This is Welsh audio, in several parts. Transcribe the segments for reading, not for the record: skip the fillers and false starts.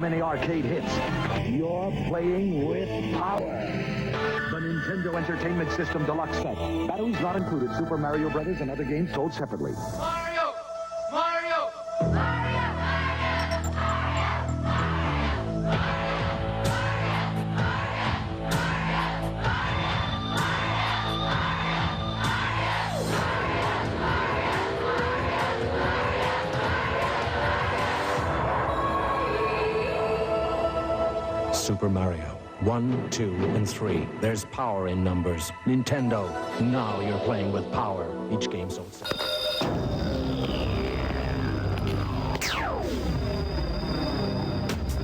Many arcade hits. You're playing with power. The Nintendo Entertainment System Deluxe set. Batteries not included. Super Mario Brothers and other games sold separately. Mario! Mario! Mario! Super Mario. 1, 2, and 3. There's power in numbers. Nintendo. Now you're playing with power. Each game sold separately.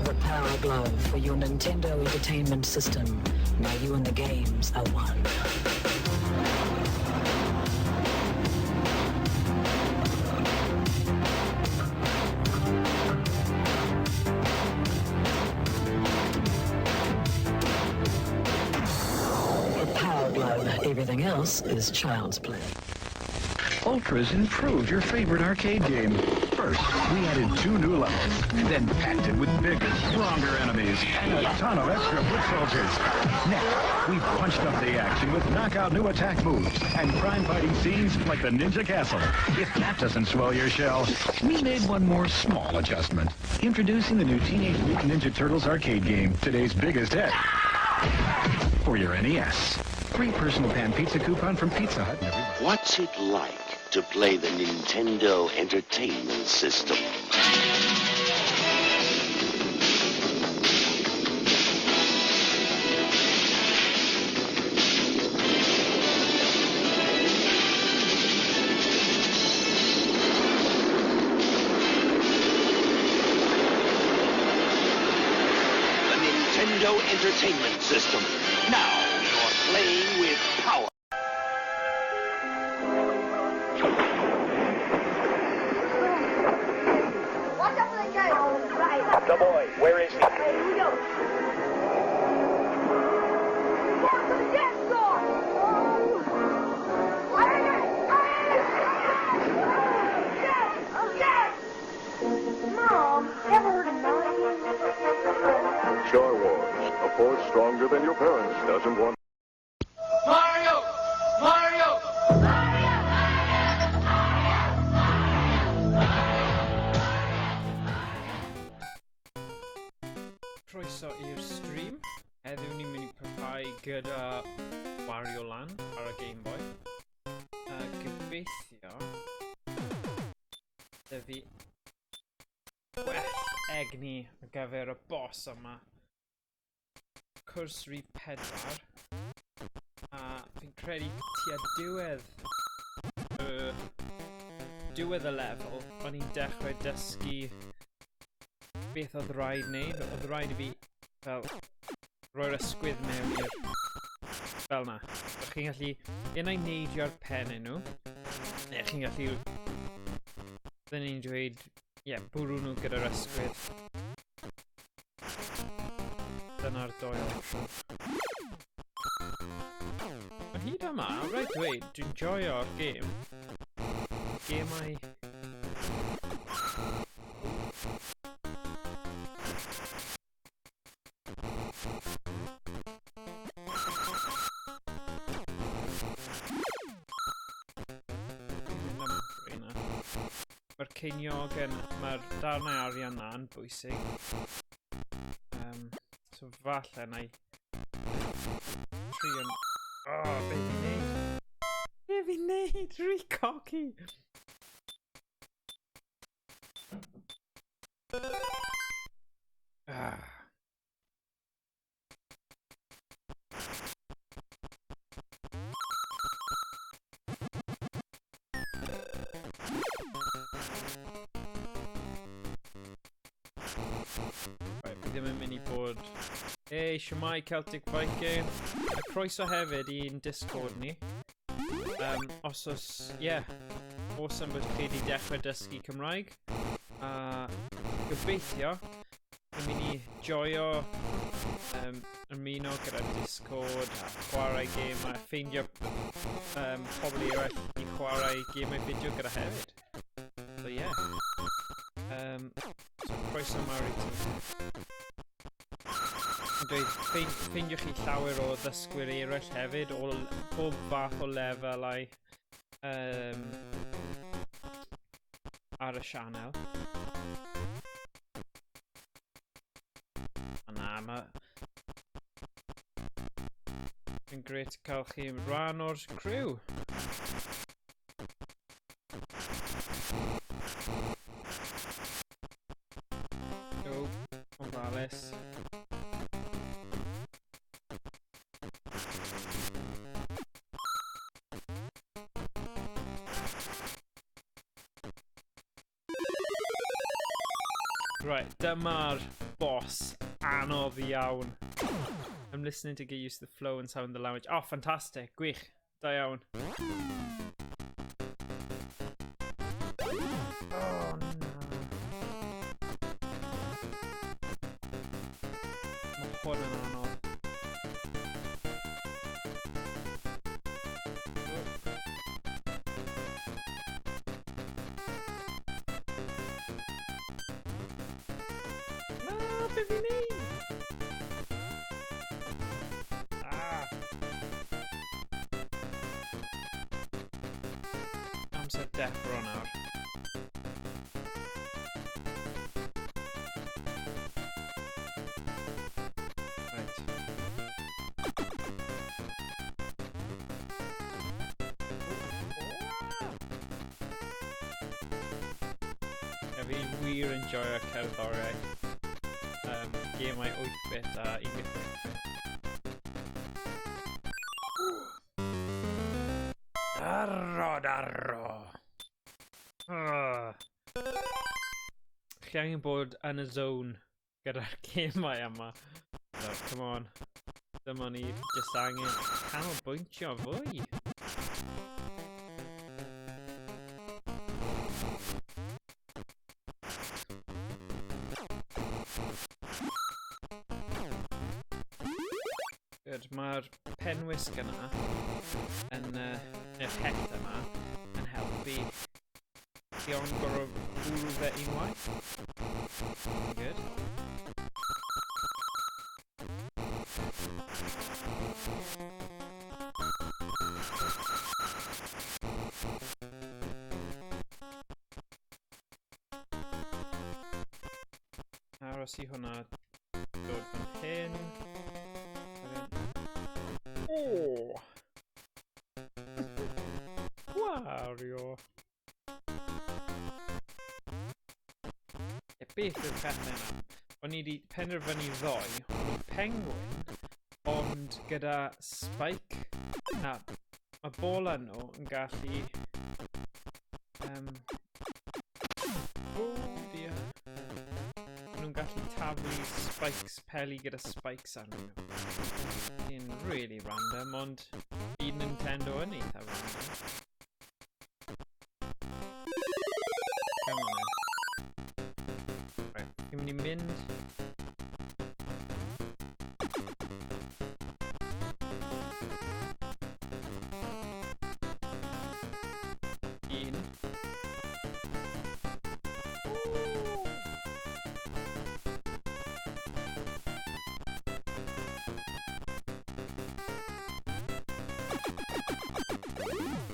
The Power Glove for your Nintendo Entertainment System. Now you and the games are one. Everything else is child's play. Ultra's improved your favorite arcade game. First, we added 2 new levels, then packed it with bigger, stronger enemies, and a ton of extra foot soldiers. Next, we punched up the action with knockout new attack moves and crime-fighting scenes like the Ninja Castle. If that doesn't swell your shell, we made one more small adjustment. Introducing the new Teenage Mutant Ninja Turtles arcade game, today's biggest hit. For your NES. Free personal pan pizza coupon from Pizza Hut. What's it like to play the Nintendo Entertainment System? The Nintendo Entertainment System. Now, playing with power. Watch out for the guy. Right. The boy, where is he? Hey, here we go. Down to the dance floor. Mom, ever heard of noise? Star Wars, a force stronger than your parents doesn't want. Mario! Mario! Croeso i'r stream. Heddiw ni'n mynd i parhau gyda Warioland ar y Gameboy. Gobeithio dy fi well egni ar gyfer y boss yma. Cwrs rhif 4. A fi'n credu tua diwedd y lefel, o'n i'n dechrau dysgu beth oedd rhaid wneud. Oedd rhaid i fi fel roi'r ysgwydd mewn i'r fel na. O'ch chi'n gallu unai neidio'r pennau nhw, neu chi'n gallu dyn ni'n dweud bwrw nhw gyda'r ysgwydd. Dyna'r 2 opsiwn. Ond hyd yma, rhaid dweud, dwi'n joio'r gêm. Gemau... Mae'r ceiniog yn... Mae'r darnau arian na yn bwysig. So falle na i... Trion... O, be fi'n neud? Be fi'n neud? Rwy coci! Fi ddim yn mynd i bod... Hey, shwmai Celtic Viking. A croeso hefyd i'n Discord ni. Os oes... awesome bod chi wedi dechrau dysgu Cymraeg. Gobeithio, yn mynd i joio ymuno gyda Discord a chwarae gêm a ffeindio pobl eraill i chwarae gemau fideo gyda hefyd. So croeso mawr i ti. dweud, ffeindiwch chi llawer o ddysgwyr eraill hefyd, o bob fath o lefelau ar y sianel. Na, mae'n grêt cael chi rhan o'r crew. Ofalus. Right, dyma'r boss anodd iawn. I'm listening to get used to the flow and sound of the language. Oh, fantastic. Gwych. Da iawn. Oh, no. Mae hwn yn anodd. Be fi'n neud? Amser deffro nawr. Right. Fi wir enjoyo cerddoriaeth. Gemau 8-bit a 1-bit. Arro. Chi angen bod yn y zone gyda'r gemau yma. So, come on. Dyma ni jyst angen canolbwyntio fwy. Good, mae'r penwisg yna yn y het yma yn helpu i o'n gorau bwrw fe unwaith. Good. Aros i hwnna dod fan hyn. Oh! Wario! Beth yw'r pethau yna? O'n i wedi penderfynu ddoi penguin, ond gyda spike. Na, mae bol nhw yn gallu... oh dear. Nhw'n gallu taflu spikes, peli gyda spikes arnyn nhw. Yn really random, ond i Nintendo yn eitha random. Come on then. Right, fi'n mynd i mynd.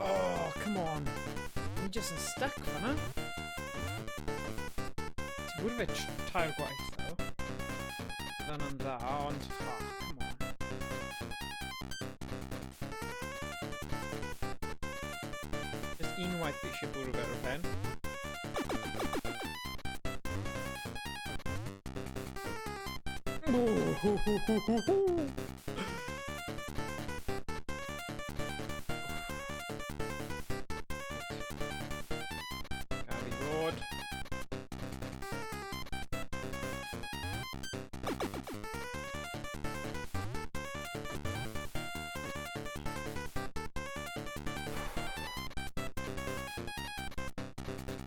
Oh, come on. Ni just yn stuck fan'na. Ti'n bwyd fe tair gwaith, though. Bydd yn dda, ond... oh, come on. Just unwaith fi eisiau bwrw fe o'r pen.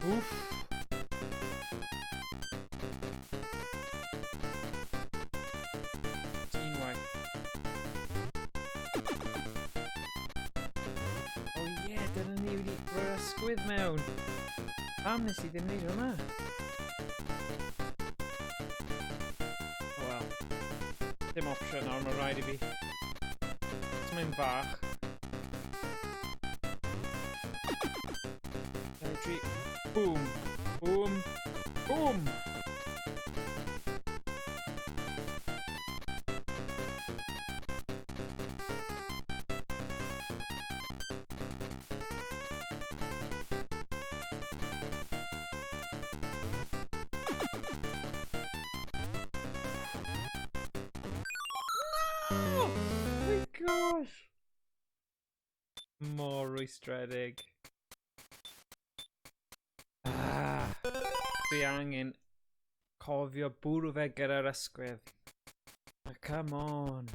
Oof. Unwaith. Oh yeah, dyna ni wedi rhoi'r ysgwydd mewn. Pam nes i ddim neud hwnna? Oh well. Dim opsiwn nawr, mae'n rhaid I fi. Os mae'n fach. Boom! Boom! Boom! Oh my gosh! More rwystredig. Dwi angen cofio bwrw fe gyda'r ysgwydd. Come on.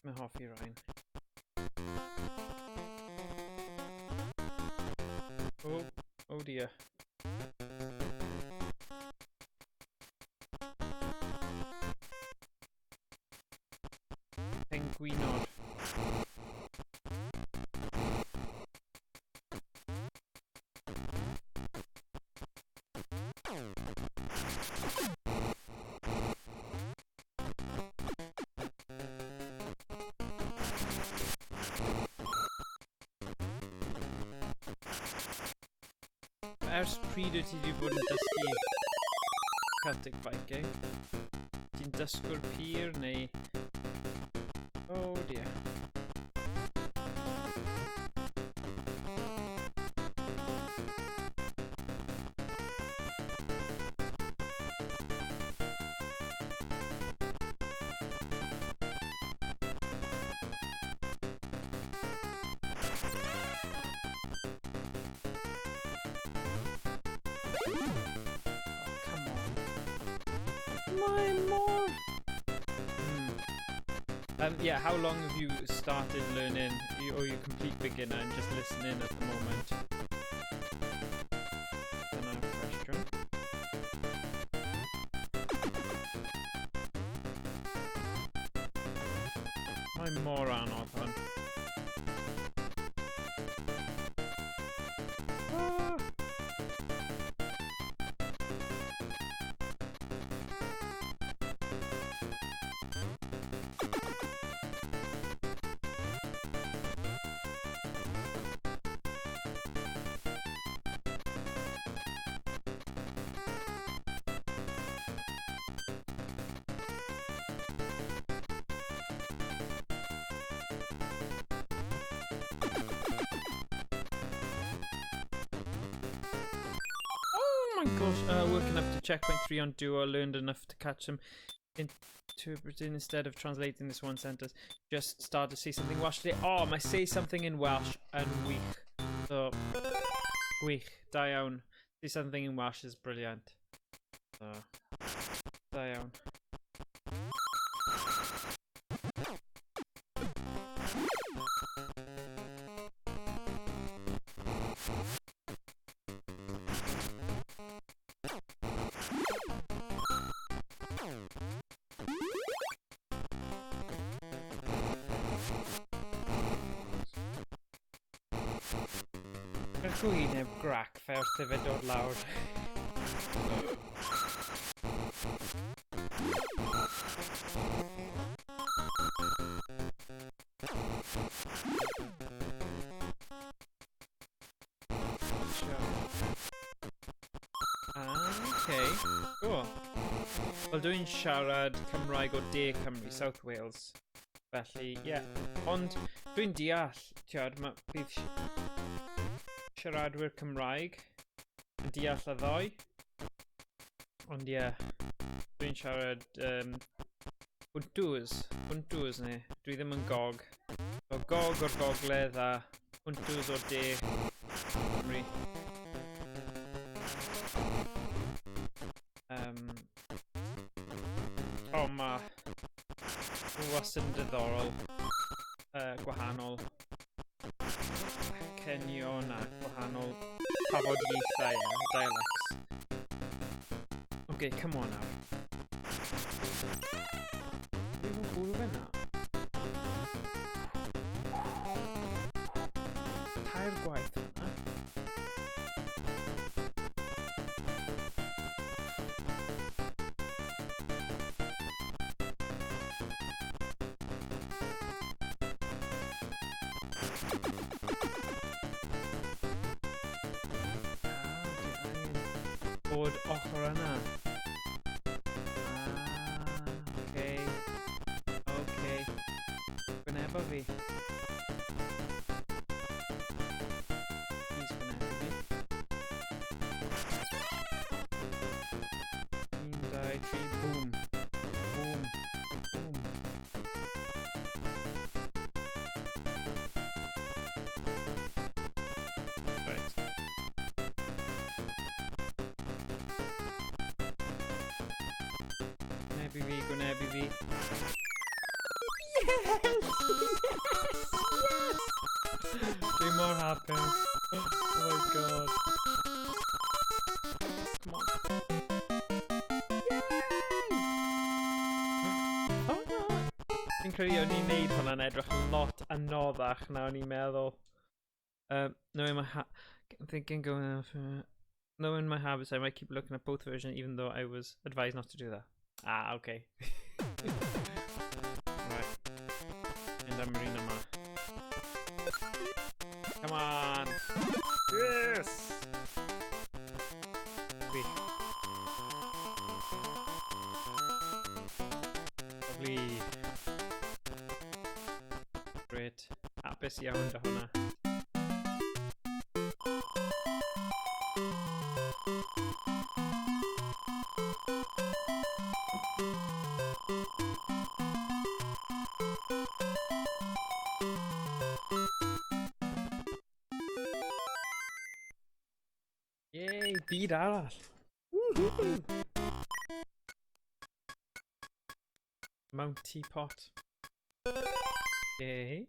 Mae'n hoffi Ryan. Oh dear. Penguinod. Ers pryd wyt ti wedi bod yn dysgu Celtic Viking? Ti'n dysgwr pur neu... Oh dear. Yeah, how long have you started learning? Or are you a complete beginner and just listening at the moment? Another question. Mae'n mor anodd hwn. Gosh, working up to checkpoint 3 on Duo, learned enough to catch him interpreting instead of translating this one sentence. Just started to say something Welsh today. Oh, I say something in Welsh and wych. So, wych, da iawn. Say something in Welsh is brilliant. So, da iawn. Gwyneb grac fe wrth i fe dod lawr. Okay, cool. Wel dwi'n siarad Cymraeg o De Cymru, South Wales. Felly, ie. Ond dwi'n deall, ti'od, bydd siaradwyr Cymraeg yn deall y ddoi. Ond ie, dwi'n siarad Wntws ne, dwi ddim yn gog. So So gog o'r gogledd a hwntws o'r de Cymru. O, ma' nhw wastad yn diddorol, gwahanol acenion a gwahanol tafodieithau a dialects. Okay, come on now. Dwi'n mwyn bwrw fe na. Tair gwaith hwnna. Bod ochr yna. Okay. Okay. Gwyneba fi. Please gwyneba fi. 1, 2, 3, boom. Boom. Boom. Right. Gwynebu fi. Yes! Yes! Dwi mor hapus. Oh my god. Come on. Yay! Oh no! Fi'n credu o'n i'n neud hwnna'n edrych lot anoddach na o'n i'n meddwl. Knowing my habits, I might keep looking at both versions even though I was advised not to do that. Ah, okay. Right. And I'm marina ma. Come on! Yes! Wait. Lovely. Great. Hapus iawn dy hwnna. Yay, byd arall. Woohoo! Mount Teapot. Yay.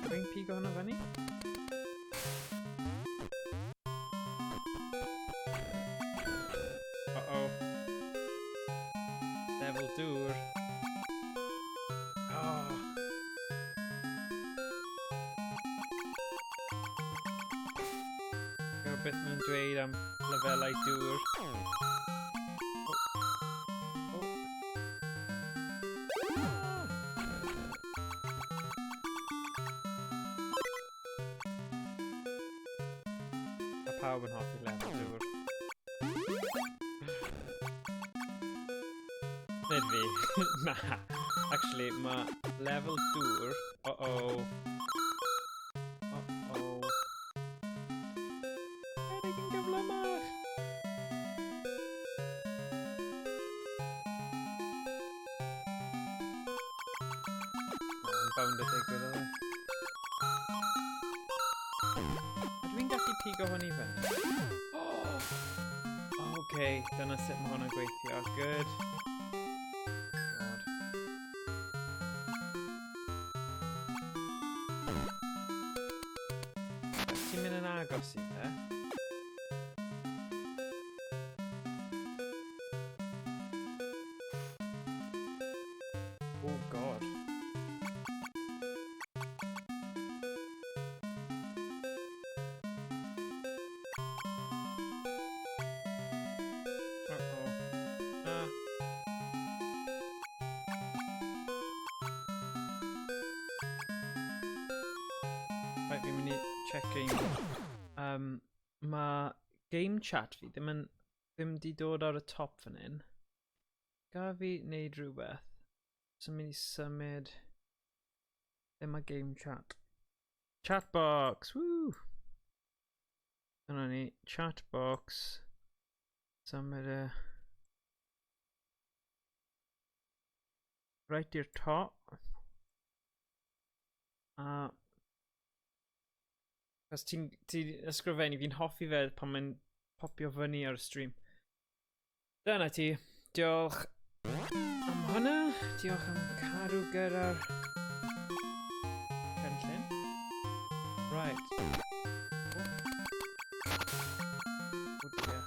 Dwi'n pigo hwnna fyny? Uh-oh. Level dŵr. Oh. Beth ma'n dweud am lefelau dŵr. Mae pawb yn hoffi lefel dŵr. Nid fi. Na. Actually, mae lefel dŵr... Uh-oh. Bound y digwydd o. A dwi'n gallu pigo hwn i fyny. Okay, dyna sut mae hwnna'n gweithio. Good. God. Ti'n mynd yn agos i fe? Oh god. Right, fi'n mynd i checking. Ma' game chat fi ddim di dod ar y top fan hyn. Ga fi neud rhywbeth. So mynd i symud. Lle ma' game chat? Chat box! Woo! Dyna ni, chat box. Symud right i'r top. Os ti'n ysgrifennu, fi'n hoffi fe pan mae'n popio fyny ar y stream. Dyna ti. Diolch am hwnna. Diolch am cadw gyda'r cynllun. Right. Oh dear.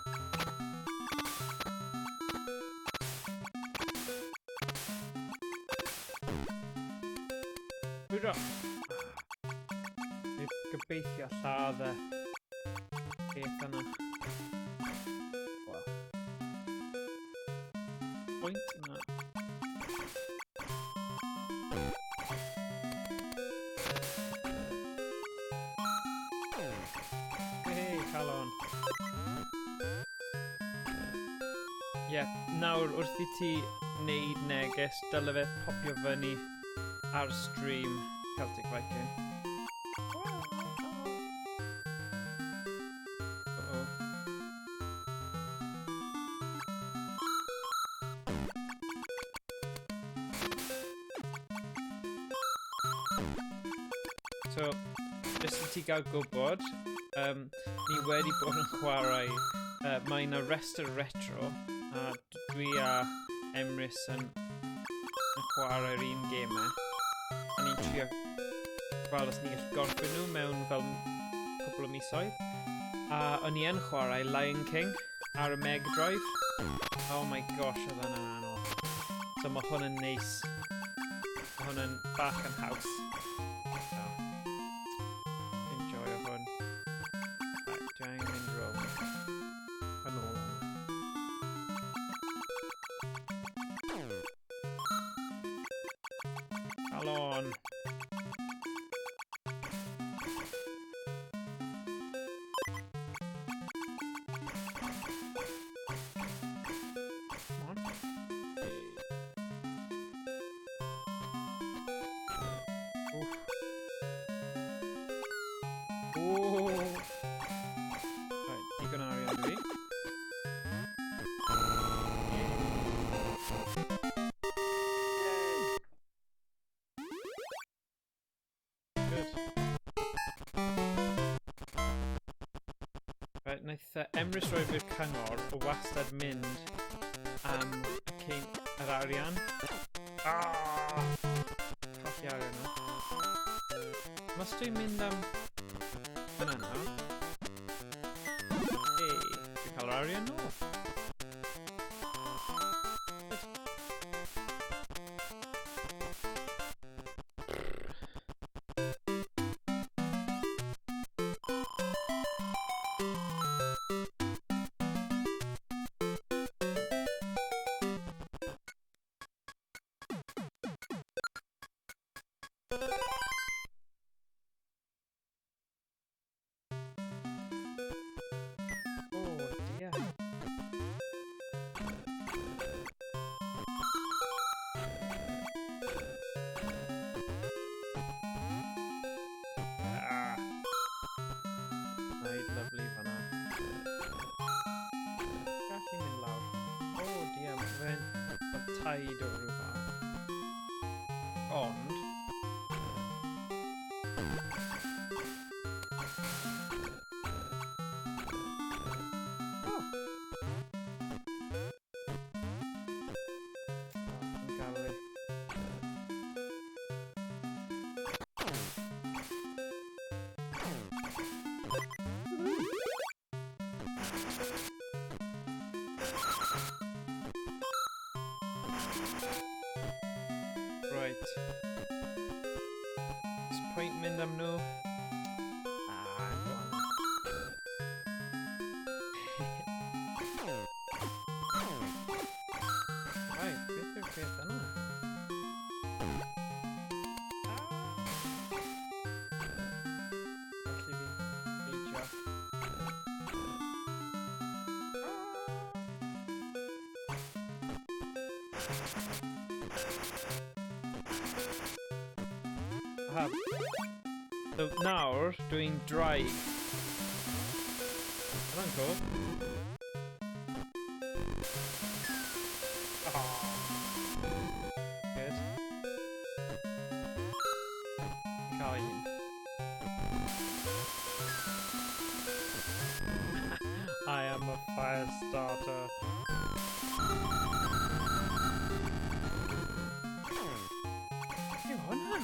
Hwyrra! Gobeithio lladd y peth yna. Wel. Point yna. Hei, calon. Ie, nawr wrth i ti wneud neges, dyle fe popio fyny ar stream Celtic Viking. So, jyst i ti gael gwybod, ni wedi bod yn chwarae, mae yna restr retro, a dwi a Emrys yn chwarae'r un gemau, a ni'n trio gweld os ni'n gallu gorffen nhw mewn fel cwbl o misoedd, a o'n i yn chwarae Lion King ar y Mega Drive. Oh my gosh, oedd hwnna'n anodd. So mae hwn yn neis. Mae hwn yn bach yn haws. Enjoy hwn. Right, dwi angen mynd rownd. Yn ôl. Calon. Wnaeth Emrys roi fi'r cyngor o wastad mynd am yr arian. Colli arian nhw. Mas dwi'n mynd am hynna nawr. Hey, dwi'n cael yr arian nhw. Taid o rhywbeth. Ond... Right. Is point mynd am nhw? Go on. Right, beth yw'r peth yna? Felly fi beidio. So nawr dwi'n draig. Hwnna'n cool. Good. fire starter. Yw, hwnna!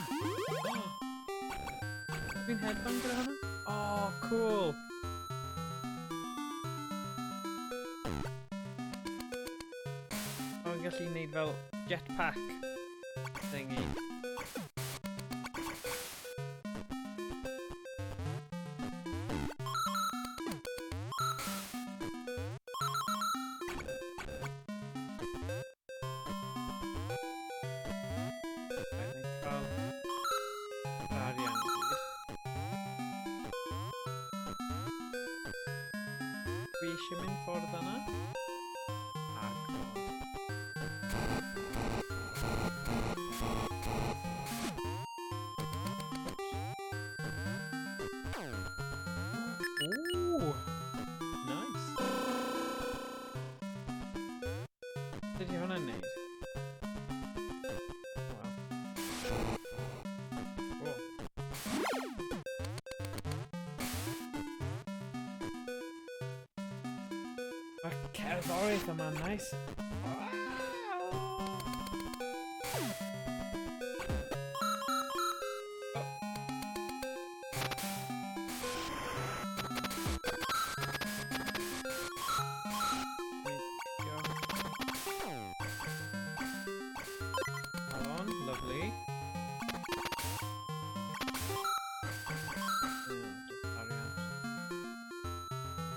Fi'n headbang gyda hwnna? Oh, cool! Fi'n gallu neud fel jetpack thingy. Fi eisiau mynd ffordd yna. Ooh, nice. Did you hwnna'n neud? Wow. Cool. Mae'r cerddoriaeth yma'n nice. Lovely. Just hurry up.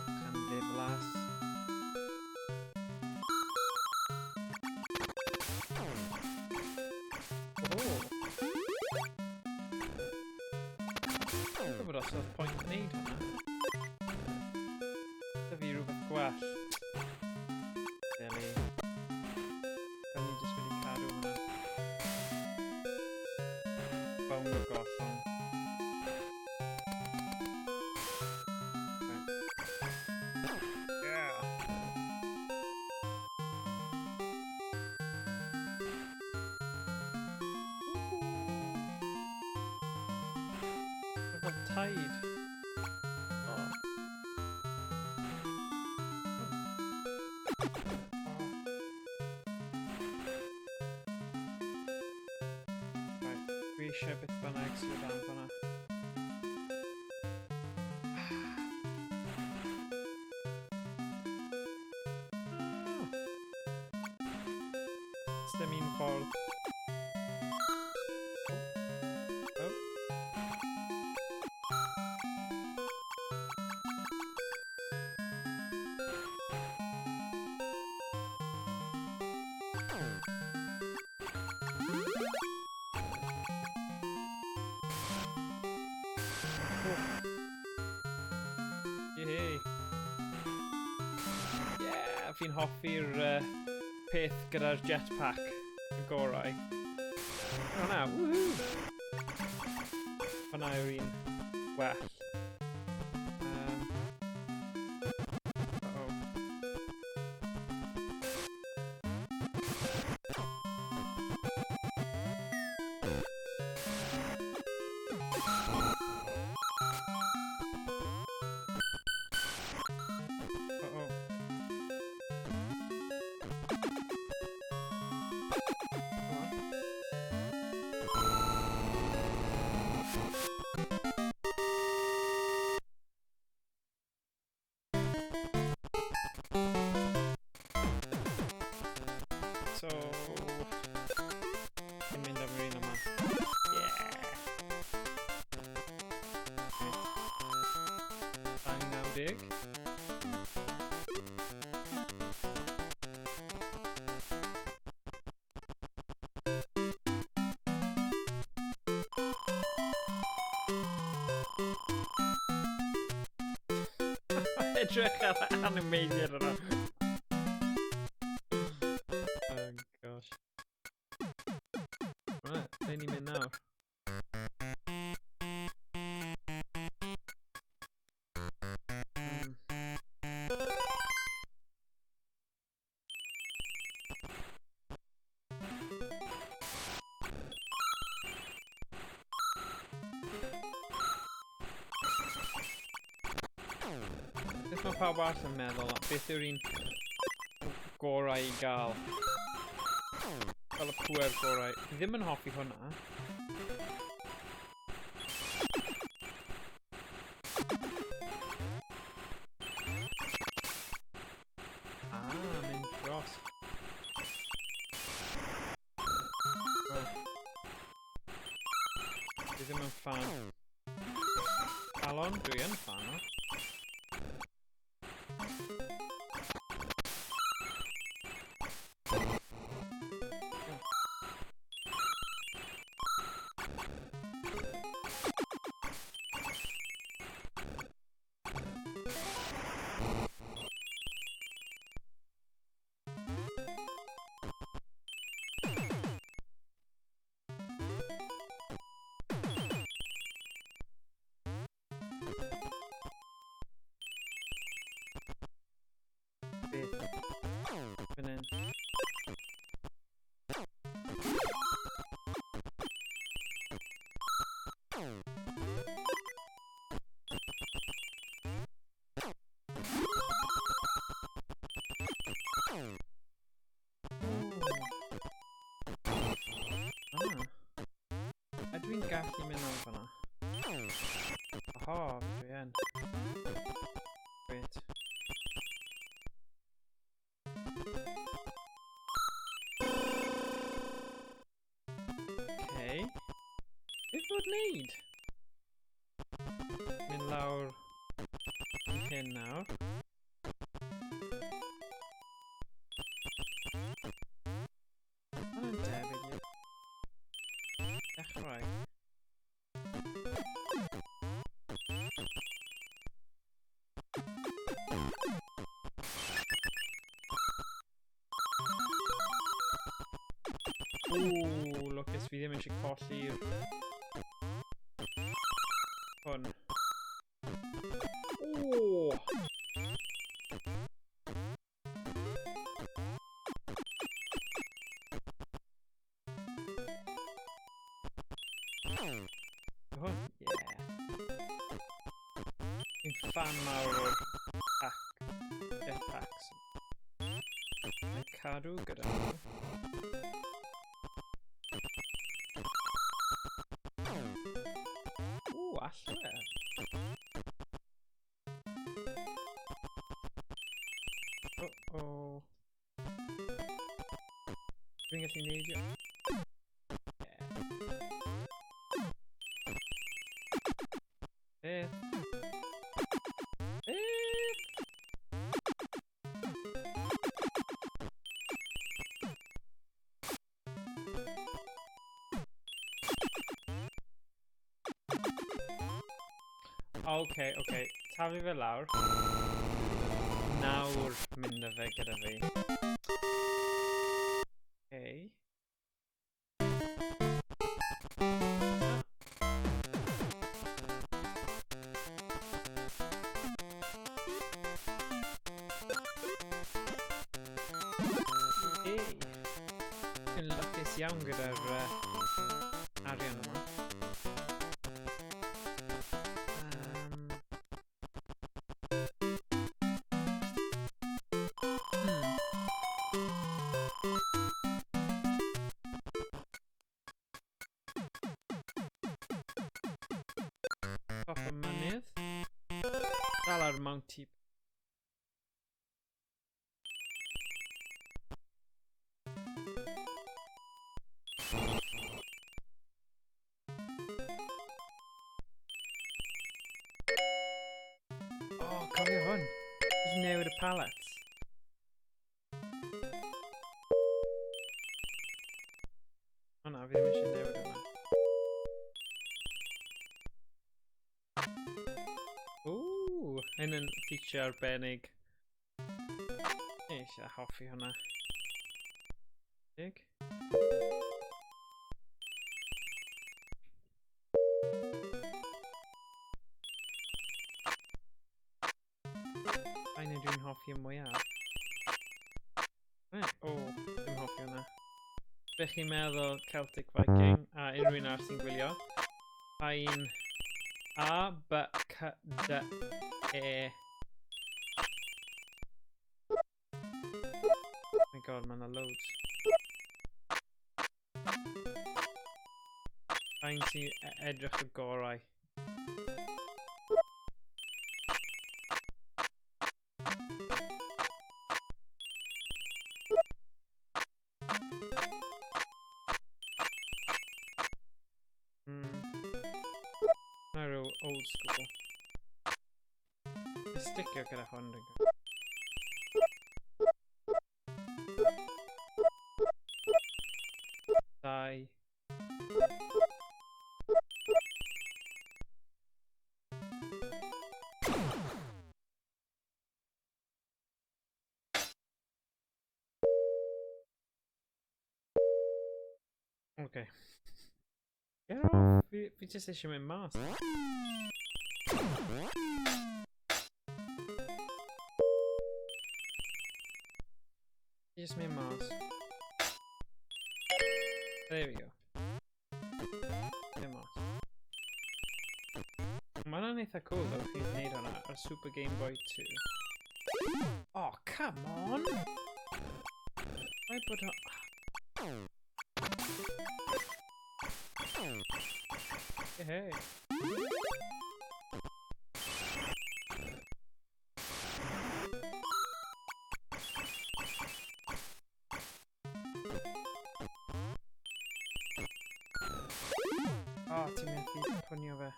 Can diflas. Gwybod os oedd pwynt wneud hwnna. Da fi rhywbeth gwell. Really. Da ni jyst wedi cadw hwnna. Bawn o'r gollon. Yeah. What tide? Oh. Right, dwi eisiau beth bynnag sydd am fan'na. Dim un ffordd. Oh. Yay. Yeah, fi'n hoffi'r peth gyda'r jetpack y gorau. Hwnna, woohoo! Hwnna yw'r un well. Uh-oh. Uh-oh. So, I'm in the marina map. Yeah. Bang now dig. Edrych ar animated yna. Oh gosh. Right, ble ni'n mynd nawr? Beth mae pawb arall yn meddwl, beth yw'r un gorau i gael? Fel y pŵer gorau. Fi ddim yn hoffi hwnna. Mynd dros. Fi ddim yn fan. Alon, dwi yn fan o. Fan hyn. Ydw i'n gallu mynd am fan'na? Aha, dwi yn. Wait. Okay. Beth fod wneud? Mynd lawr i hyn nawr. Mae'n debyg i dechrau. Ooh, lwcus fi ddim eisiau colli'r hwn. Ooh! Hwn? Yeah. Dwi'n fan mawr o'r jetpacks. Mae'n cadw gyda nhw. Allwe. Oh. Dwi'n gallu neidio. Beth? Okay. Taflu fe lawr. Nawr mynd â fe gyda fi. Okay. Yn lwcus iawn gyda'r arian yma. Top y mynydd. Dal ar Mounty. Oh, cofio hwn. Jyst newid y pallets. O na, fi ddim eisiau newid hwnna. Ooh, hyn yn feature arbennig. Eisiau hoffi hwnna. Dig. Ein dwi'n hoffi yn mwyaf. O, dwi'n hoffi hwnna. Be chi'n meddwl Celtic Viking a unrhyw un arall sy'n gwylio? Ein A, B, C, D, E, god, mae yna loads. Rhaid ti edrych y gorau. Na rhyw old school. Sticio gyda hwn. Dau. Okay. Get off! Fi jyst eisiau mynd mas. Fi jyst mynd mas. There we go. Mynd mas. Mae hwnna'n eitha cool though, chi'n neud hwnna ar Super Gameboy 2. Oh, come on! Why bod o... Hey. Oh, ti'n methu pwnio fe.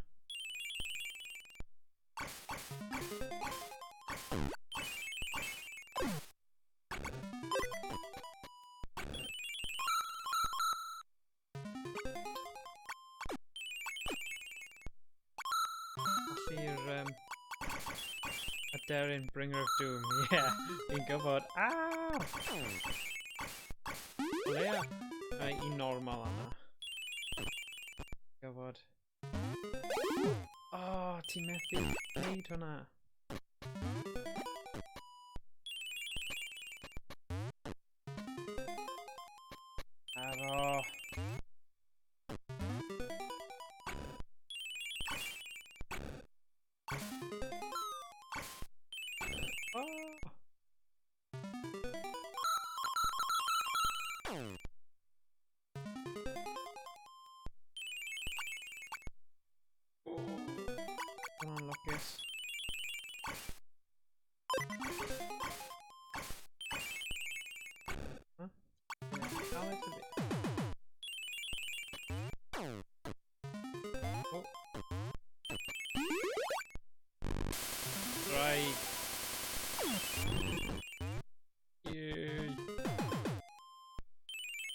Darren, Bringer of Doom. Yeah, fi'n gwybod. Ah! Leia i normal yna. Gwybod. Oh, ti'n methu neud hwnna. Aro. Come on, Lucas. Huh? Yeah, Alex a bit. Oh. Right. Yay.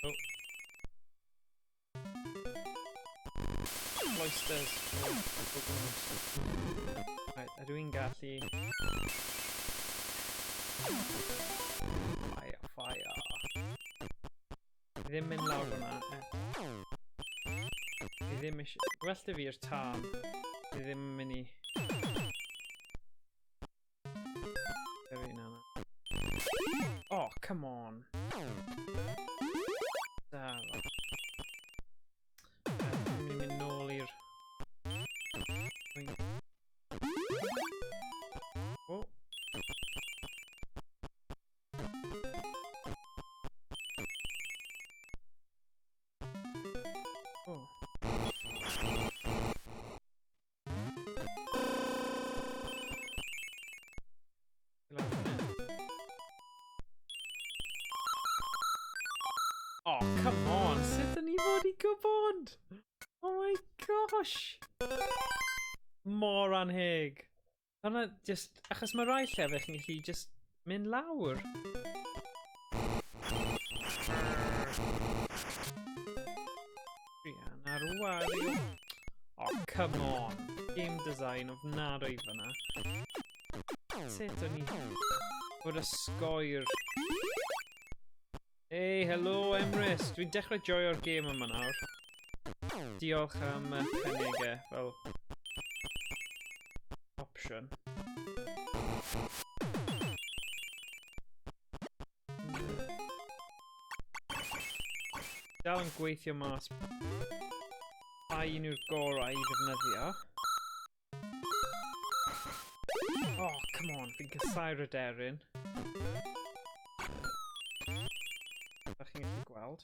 Oh. Cloisters. Right, ydw i'n gallu... Fire. Fi ddim mynd lawr hwnna. Fi ddim eisiau... Well da fi'r tân. Fi ddim yn mynd i... Oh, come on. Dal. Fi'n mynd nôl i'r... Oh. Oh. Oh, come on, sut ydyn ni fod i gwybod? Oh my gosh! Mor anheg. Hwna just... Achos mae rai llefydd chi'n gallu just mynd lawr. Rian ar Wario. Oh, come on. Game design of nad o'i fyna. Sut o'n i... Fod y sgoer... Hey, hello Emrys. Dwi'n dechrau joio'r game yma nawr. Diolch am cynnig fel option. Dal yn gweithio mas pa un yw'r gorau i ddefnyddio. Oh, come on, fi'n casau'r aderyn. gweld.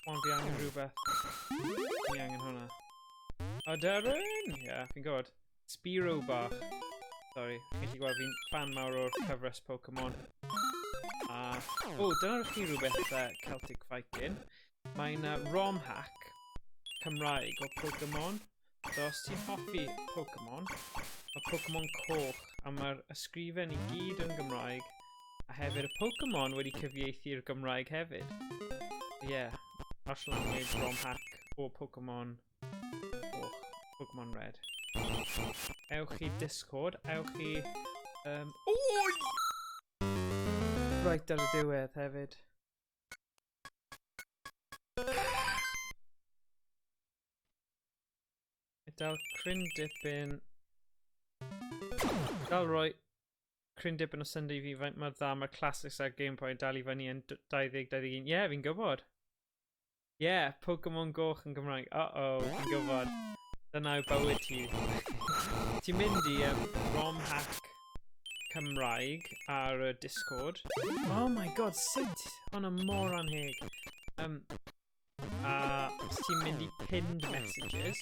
Ond fi angen rhywbeth. Fi angen hwnna. O, Darren! Ie, fi'n gwybod. Spiro bach. Sorry, chi'n gallu gweld fi'n fan mawr o'r cyfres Pokemon. Dyna chi rhywbeth Celtic Viking. Mae'n ROM hack Cymraeg o Pokemon. So os ti'n hoffi Pokemon, mae Pokemon coch a mae'r ysgrifen i gyd yn Gymraeg a hefyd y Pokemon wedi cyfieithu'r Gymraeg hefyd. Ie, Martial Language ROM hack o Pokemon coch, Pokemon Red. Ewch i Discord, ewch i... Oi! Right ar y diwedd hefyd. Dal cryn dipyn. Dal roi cryn dipyn o Sunday fi faint mor dda mae'r classics ar Gameboy dal i fyny yn 2021. Ie, fi'n gwybod. Ie, Pokemon goch yn Gymraeg. Fi'n gwybod. Dyna yw bywyd ti. Ti'n mynd i ROM hack Cymraeg ar Discord. Oh my god, sut hwnna mor anheg. Os ti'n mynd i pinned messages,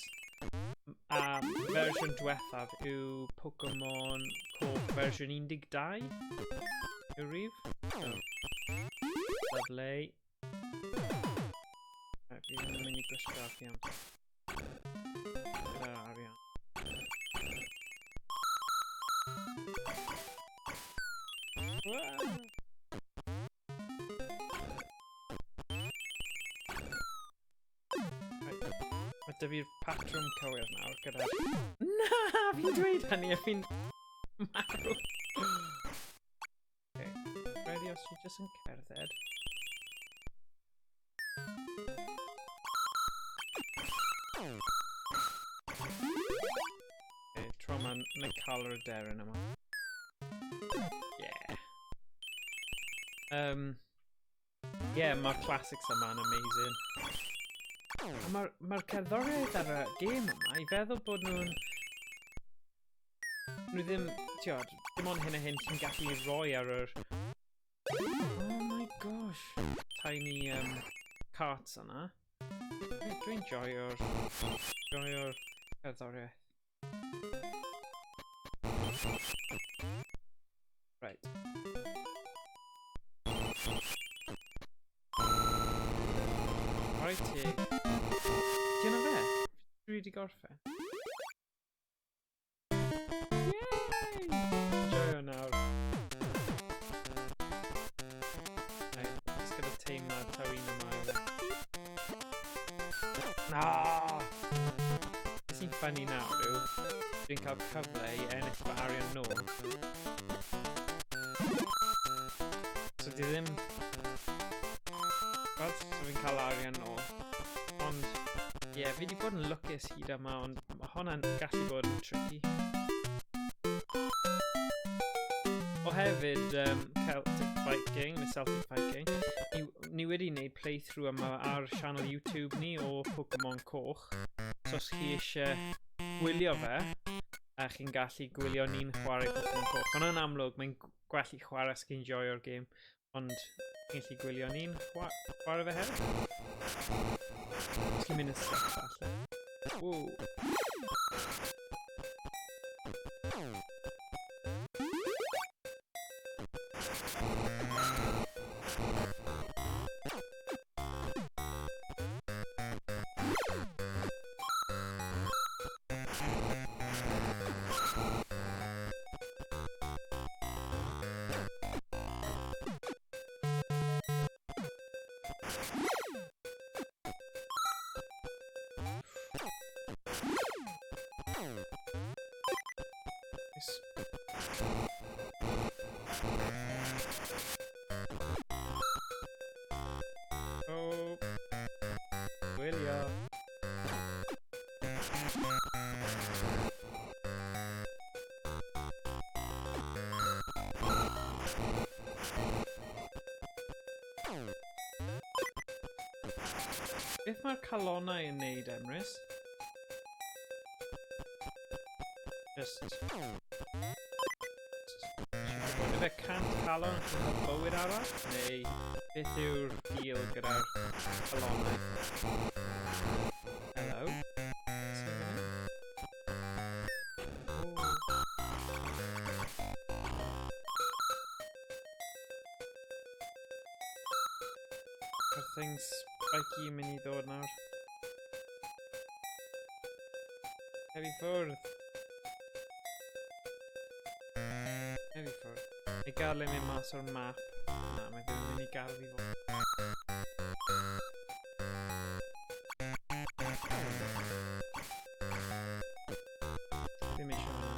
fersiwn diwethaf yw Pokemon Coch fersiwn 12 yw'r rhif. Lovely. Fi'n mynd i gwisgo fi am. Gyda arian. Mae dy fi'r patrwm cywir nawr gyda... Na! Fi'n dweud hynny a fi'n marw. Okay. Ready os fi jyst yn cerdded. Okay, tro ma'n cael yr aderyn yma. Yeah. Mae'r classics yma'n amazing. Mae'r cerddoriaeth ar y gêm yma, I feddwl bod nhw'n... Nhw ddim, tiod, dim ond hyn a hyn ti'n gallu roi ar yr... Oh my gosh! Tiny carts yna. Dwi'n joio'r cerddoriaeth. Right. Righty. Di hwnna fe? Dwi wedi gorffen. Yay! Joio nawr. Just gyda teimlad taw un yma yw. Na! Beth sy'n ffynnu nawr yw dwi'n cael cyfle i ennill fy arian nôl. So di ddim... Wel, so fi'n cael arian nôl. Ond, ie, fi wedi bod yn lwcus hyd yma, ond mae hwnna'n gallu bod yn tricky. O hefyd, Celtic Viking, neu Celtic Viking, ni wedi gwneud playthrough yma ar channel YouTube ni o Pokemon Coch. So os chi eisiau gwylio fe, chi'n gallu gwylio ni'n chwarae Pokemon Coch. Ond yn amlwg, mae'n gwell i chwarae os chi'n joio'r game. Ond chi'n gallu gwylio ni'n chwarae fe hefyd. Os chi'n mynd yn stuff falle. Ww. Oh, gwylio. Beth mae'r calonnau yn neud, Emrys? Just... fe cant calon yn cael bywyd arall? Neu beth yw'r deal gyda'r calonau? Hello? Mae'r things spiky yn mynd I ddod nawr. Hefi ffwrdd. Hefi ffwrdd. Neu gael ei mynd mas o'r map. Na, mae ddim yn mynd I gael fi fod. Ddim eisiau hwnna.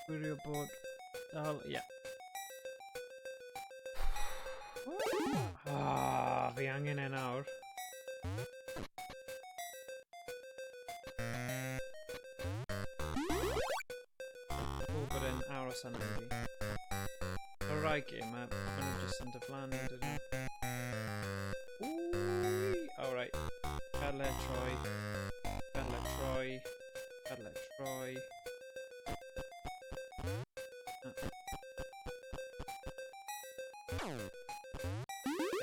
Gwirio bod... dal, ie. Fi angen nawr. Bod e'n aros yna fi. O rai gym, mae nhw jyst yn dyflannu, dydyn nhw. Wwii! Alright. Pedle troi. Pedle troi. Pedle troi.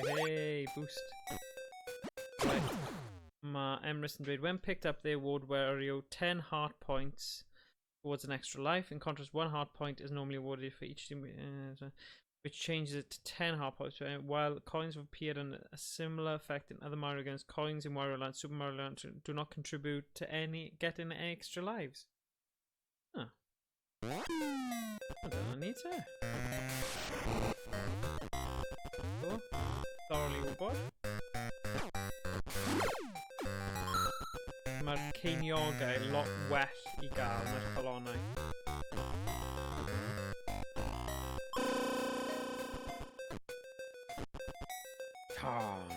Hey, boost. Right. Ma Emrys yn dweud, when picked up the award Wario 10 heart points towards an extra life. In contrast, 1 heart point is normally awarded for each team, which changes it to 10 heart points. While coins have appeared in a similar effect in other Mario games, coins in Warioland, Super Mario Land do not contribute to getting any extra lives. Huh. I don't need to. Oh, thoroughly wybod. Mae'r ceiniogau lot well I gael na'r colonnau. Con.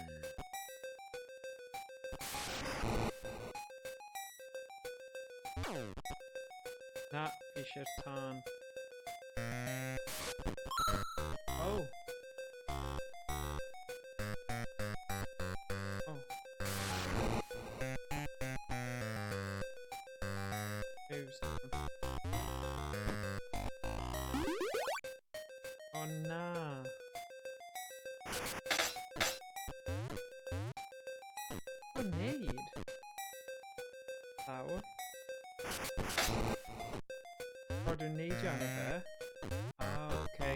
Na, fi eisiau'r tân. Oh. Oh na. O'n neud? Lawr. O, dwi'n neidio arno fe. Ah, okay.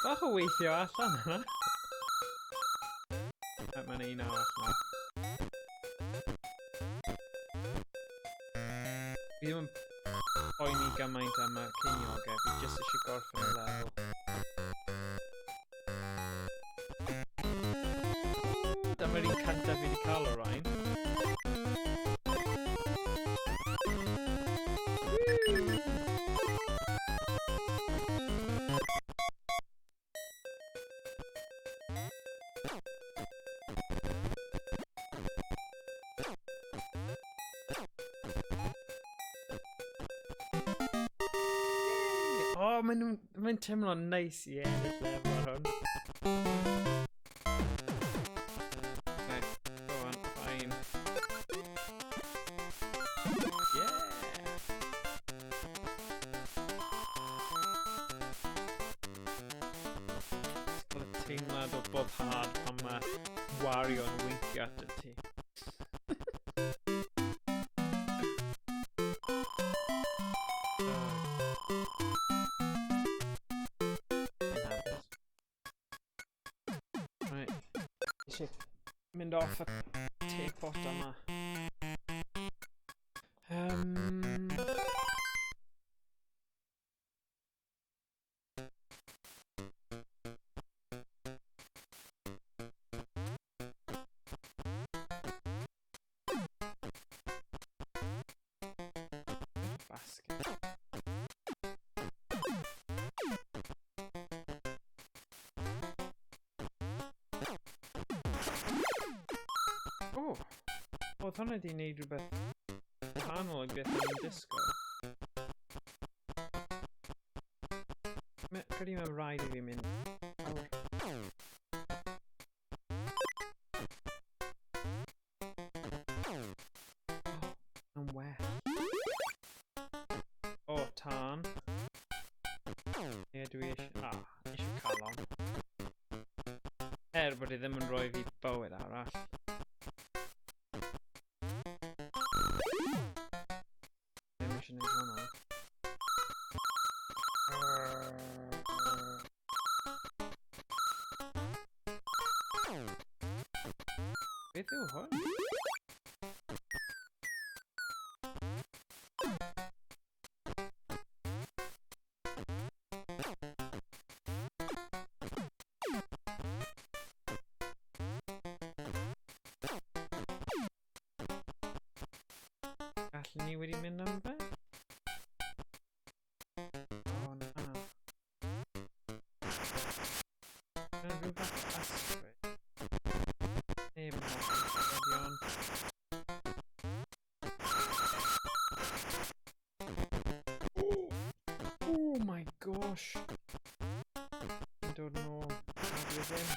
Bach o weithio allan yna. Mae'n un arall yna. Fi ddim yn poeni gymaint am y ceiniogau, fi jyst eisiau gorffen y lefel. Dyma'r un cyntaf fi wedi cael o rain. O, mae'n teimlo'n neis I ennill lefel ar hwn. Okay, go on, fine. Yeah! It's cael y teimlad o boddhad pan mae Wario'n winkio at y ti. Mynd off y teapot yma. Basket. Oedd hwnna wedi wneud rhywbeth da wahanol i beth o'n i'n disgwyl. Credu mae'n rhaid i fi mynd yn well. O, tân. Ie, dwi eisiau calon. Bod i ddim yn rhoi fi bywyd arall. Ddim eisiau neud hwnna. Beth yw hwn? Gallwn ni wedi mynd am fe? O na. Dyna rhyw fath o asgwyd. Neb yn hoffi'n oh my gosh! Yn dod yn ôl. Nad yw ddim.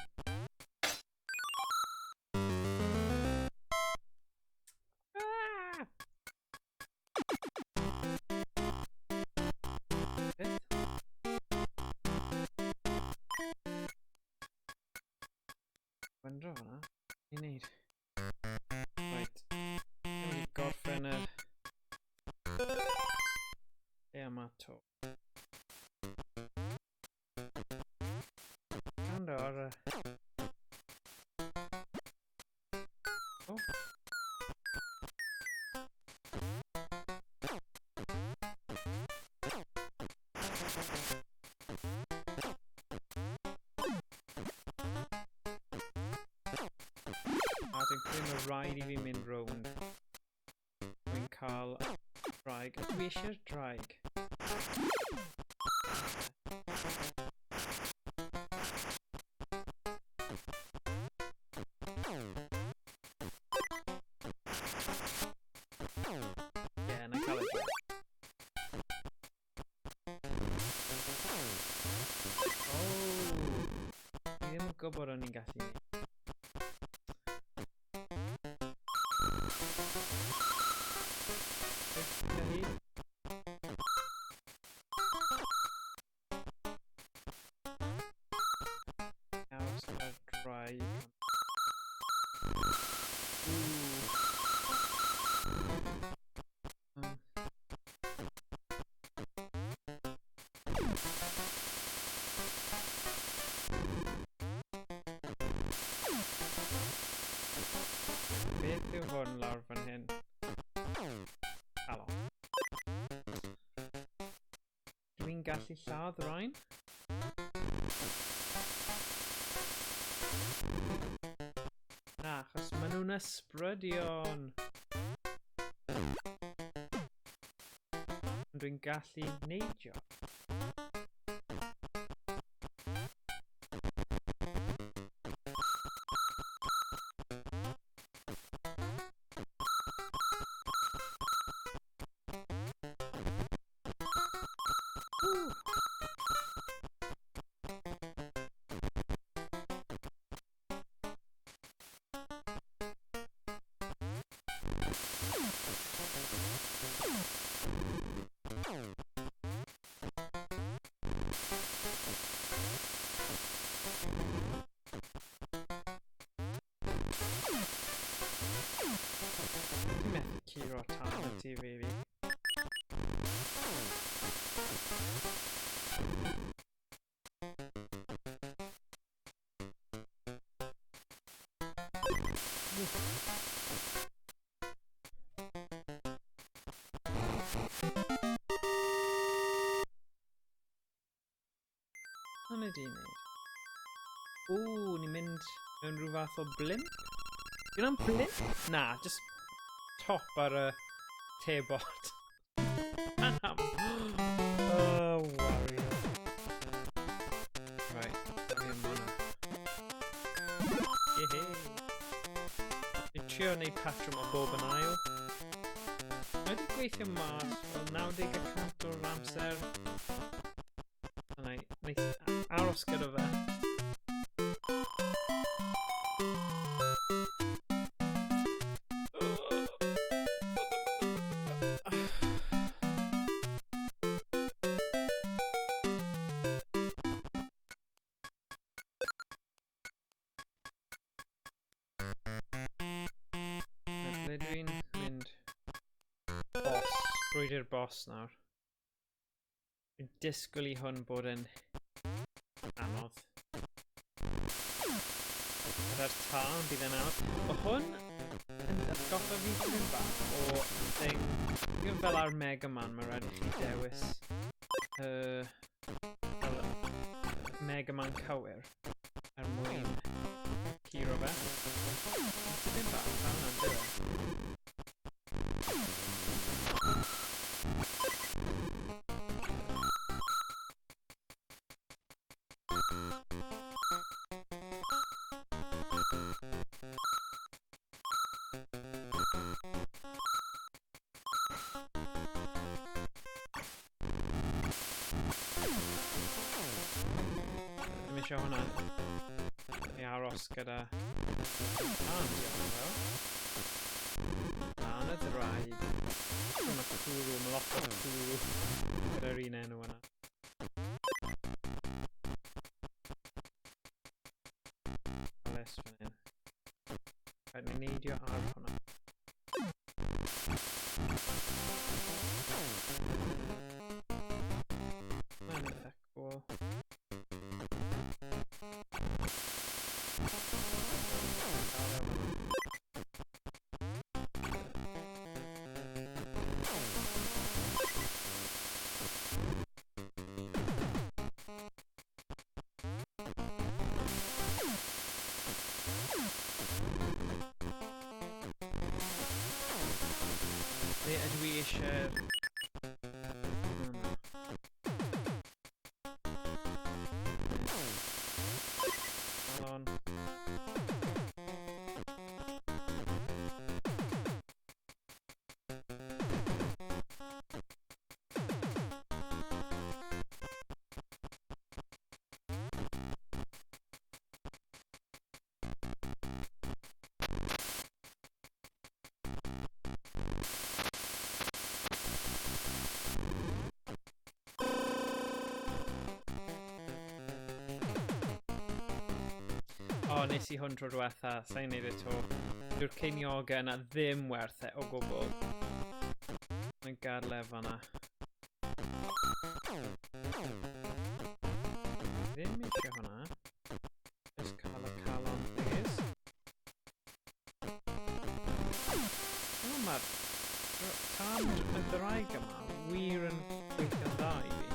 Wendro hwnna. I wneud. Right. Ddim wedi gorffen y... yma to. Gwrando ar y... o. Dwi'n credu mae rhaid i fi mynd rownd. Dwi'n cael draig. Dwi eisiau'r draig. Ie, na cael y draig. O! Ni ddim yn gwybod o'n i'n gallu neud. Beth yw hwn lawr fan hyn? Halo. Dwi'n gallu lladd rhain? Na, achos maen nhw'n ysbrydion. Dwi'n gallu neidio. Dwi'n methu curo tan y TV fi. Hwna di wneud. Ww, ni'n mynd mewn rhyw fath o blimp? Dwi'n am blimp? Na, just top ar y tebot. Oh, Wario. Right, dyna am hwnna. Yehey. Dwi'n trio wneud patrwm o bob yn ail. Wedi gweithio mas fel 90% o'r amser. A wneud aros gyda fe. Ble dwi'n mynd boss, brwydr boss nawr. Dwi'n disgwyl I hwn bod yn anodd. Gyda'r tân bydd yn anodd. O hwn yn atgoffa fi tipyn bach o thing. Dwi'n fel ar Mega Man, mae rhaid I chi dewis Mega Man cywir mwyn curo fe. Tipyn bach, fan yna'n dweud. Ddim eisiau hwnna I aros gyda tan diolch fel. Tan y draed. Mae cwrw, mae lot o cwrw gyda'r un enw yna. Ales fan hyn. Rhaid ni neidio ar hwnna. Mae'n eitha cool. Ydw I eisiau... Hold on. O, nes I hwn tro diwetha, sa'n neud e to. Dyw'r ceiniogau yna ddim werth e o gwbl. Mae'n gadlef fan'na. Ddim eisiau hwnna. Just cael y calon, please. O, mae'r tan y ddraig yma wir yn gweithio'n dda I fi.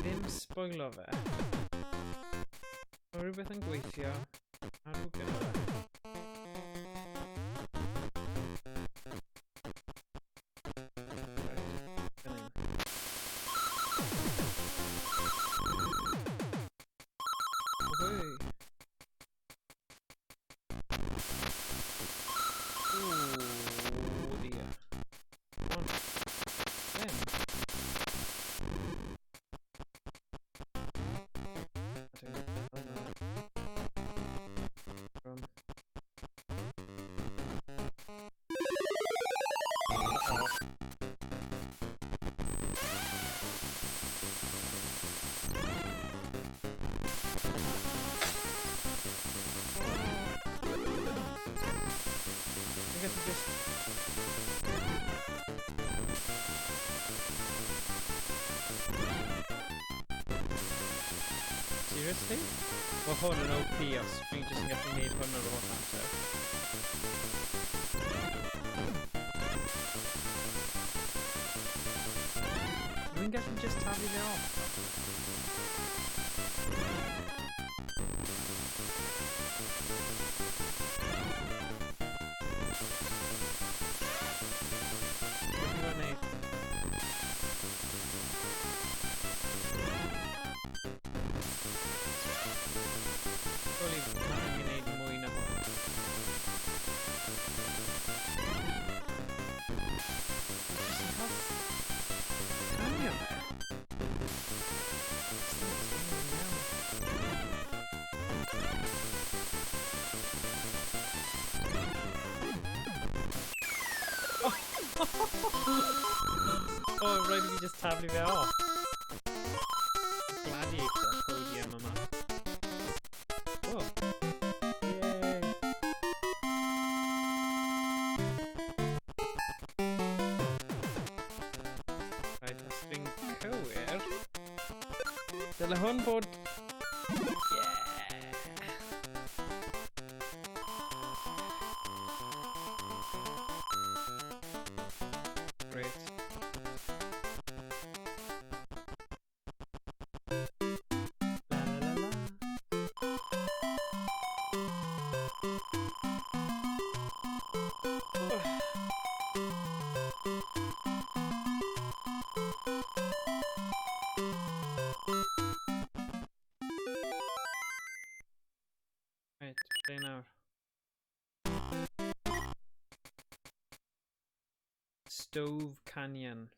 Ddim sboilo fe. Mae rhywbeth yn gweithio ar rhyw gyda fe. Seriously? Mae hwn yn OP os fi'n jyst yn gallu neud hwn ar ôl amser. Dwi'n gallu jyst taflu fe off. Beth dwi'n neud? Surely, mae'n gwneud mwy na hwn. Oh, rhaid I fi just taflu fe off. Gladiator podium yma. Oh. Yay. Rhaid, os fi'n cywir... Dyle hwn bod... Yeah. Great. La la la la. Right, play now. Stove Canyon.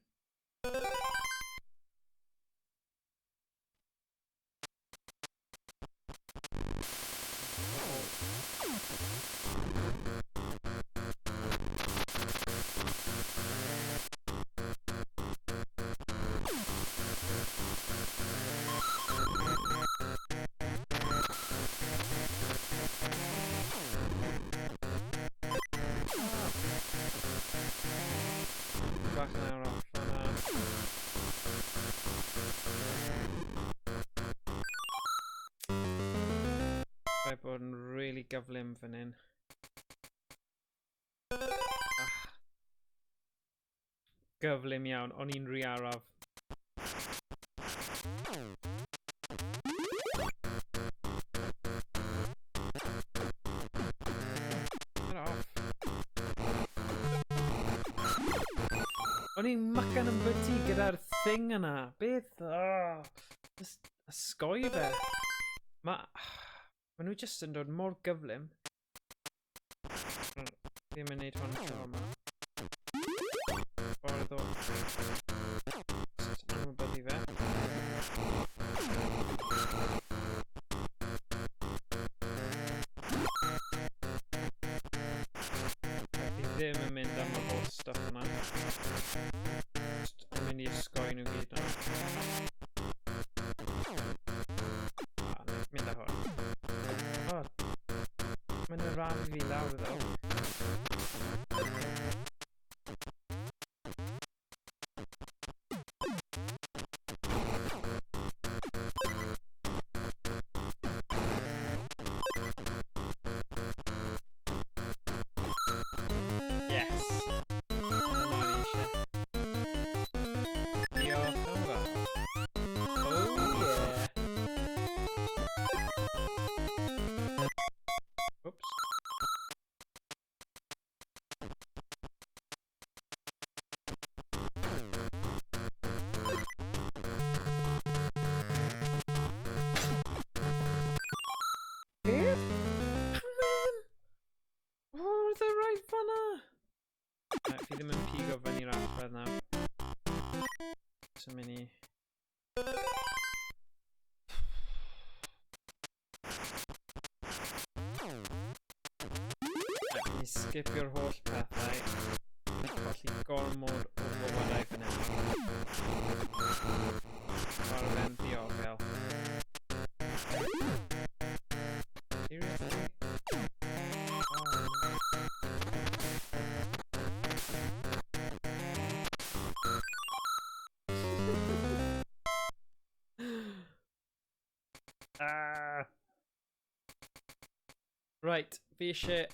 Bach nawr off fan'na. Rhaid bod yn really gyflym fan hyn. Gyflym iawn, o'n i'n rhy araf. Get off. O'n i'n mycan yn byty gyda'r thing yna. Beth? Just ysgoi fe. Ma nhw just yn dod mor gyflym. Ddim yn neud hwn eto yma. Ffordd o... Just anwybyddu fe. Fi ddim yn mynd am y holl stuff yna. Just yn mynd i ysgoi nhw gyd yna. Mynd â hwn. Mae'n y rhan fi lawr ddo. Yes! Dyna ni eisiau. Diolch am fawr. Oh yeah! Oops. Beth? Man! Oh, the right fan'na! Fi ddim yn pigo fyny'r archfedd nawr. So many... Ni skipio'r holl pethau. Colli gormod o bywydau fan hyn. Ar fe'n ddiogel. Seriously? Right, fi eisiau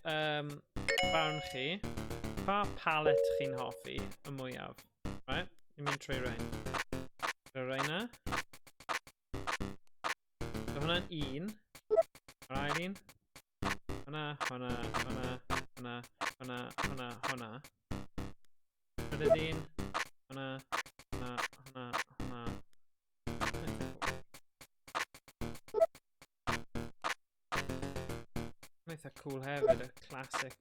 barn chi. Pa palette chi'n hoffi y mwyaf? Right, ni'n mynd trwy rhain. Trwy rhaina. So hwnna'n un. Yr ail un. Hwnna, hwnna, hwnna, hwnna, hwnna, hwnna, hwnna. Trydydd un. Hwnna, hwnna, hwnna, hwnna. Eitha cool hefyd, y classic.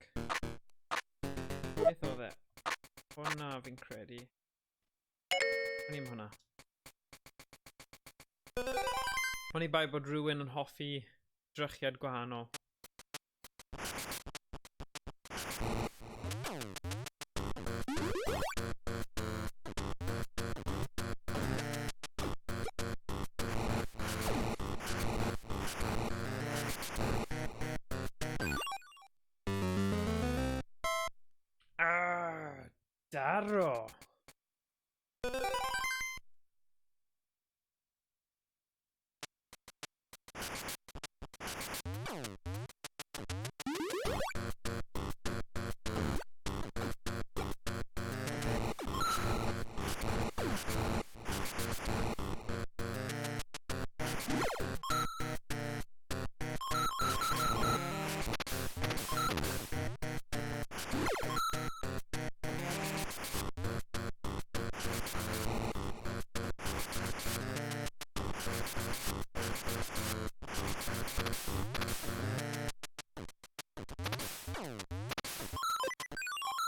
Beth oedd e? Hwnna fi'n credu. O'n i'm hwnna. O'n i bai bod rhywun yn hoffi drychiad gwahanol. Daro.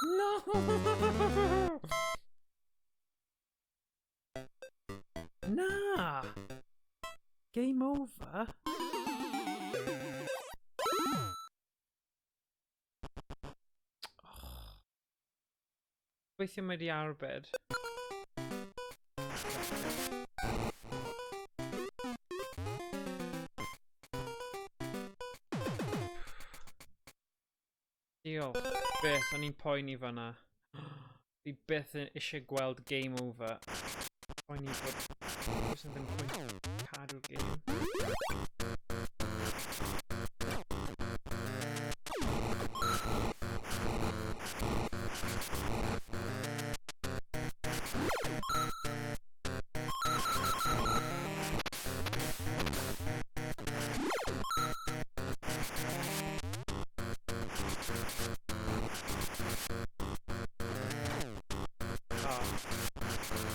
No! Nah! Game over? Weithio mae di arbed. Diolch. Beth, o'n i'n poeni fan'na. Fi byth eisiau gweld game over. Poeni bod... Does na ddim pwynt cadw'r game.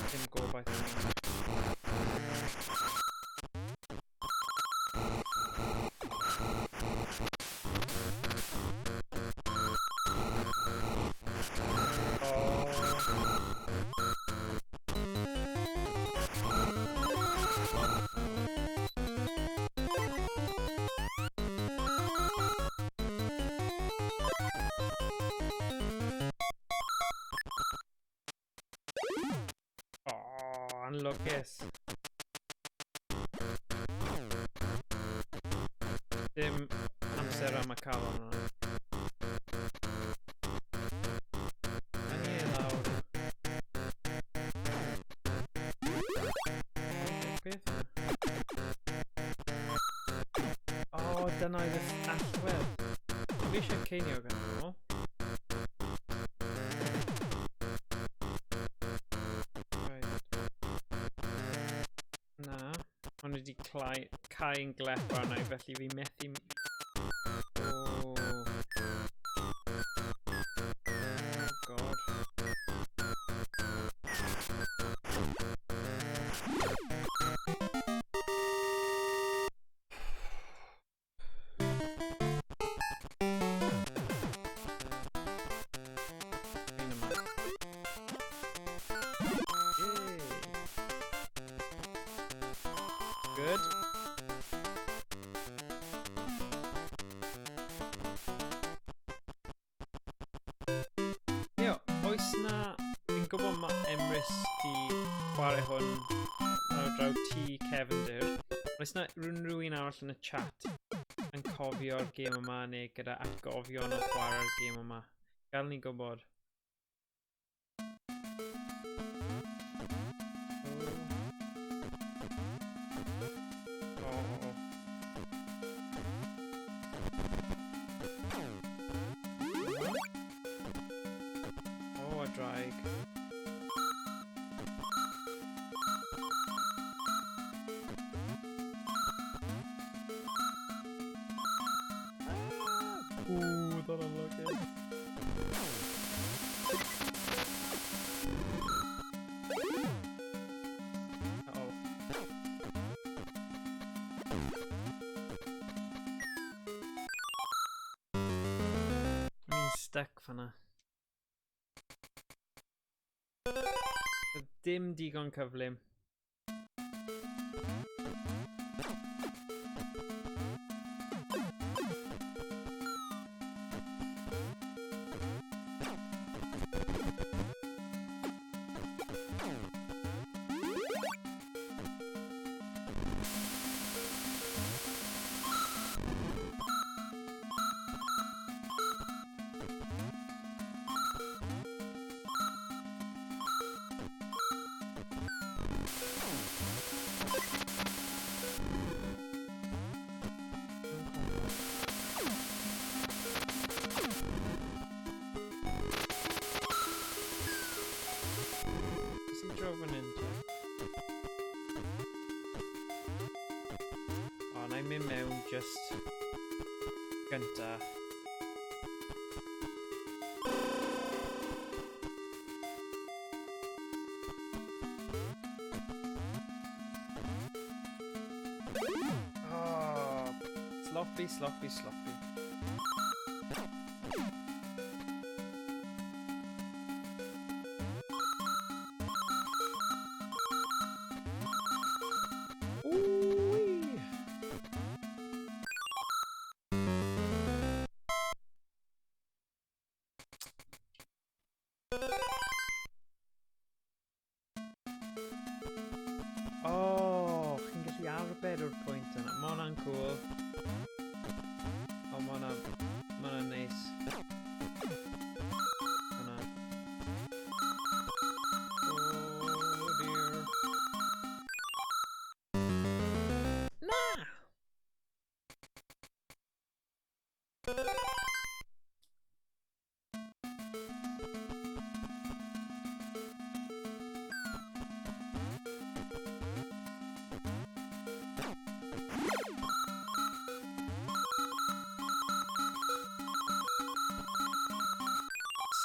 Dim gobaith yna. Unlocus. Dim amser am y cael hwnna. A ni lawr. Beth yna? O, dyna oedd y allwedd. Fi eisiau ceinio gan nhw. Ond wedi cau'n glep arna i, felly fi methu... Oh. Oh god. Good. Ie, oes na... Fi'n gwybod mae Emrys di chwarae hwn ar draw ti Cefndir. Oes na rhywun arall yn y chat yn cofio'r gêm yma neu gyda atgofion o chwarae'r gêm yma? Gael ni gwybod. Draig. Ooh, that unlucky. Uh-oh. I'm stuck for now. Dim digon cyflym. ni'n mynd mewn just gynta. Oh, sloppy, sloppy, sloppy. Oh, chi'n gallu arbed o'r pwynt yna. Ma' hwnna'n cool. O, ma' hwnna'n neis. Hwnna. Oh dear. Na!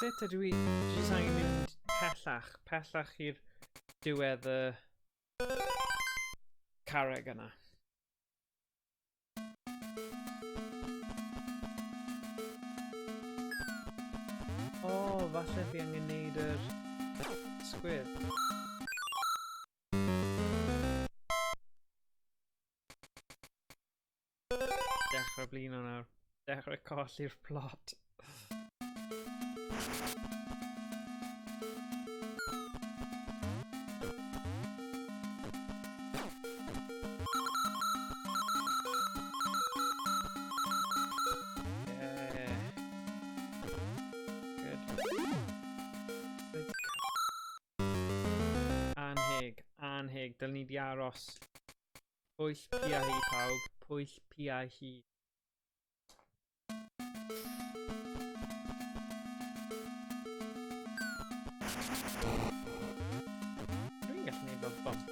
Sut ydw i jyst angen mynd pellach i'r diwedd y carreg yna. O, falle fi angen neud yr sgwyd. Dechrau blino nawr. Dechrau colli'r plot. Anheg, dylwn ni di aros. Pwyll pia hi pawb, pwyll pia hi. Dwi'n gallu neud fel bump.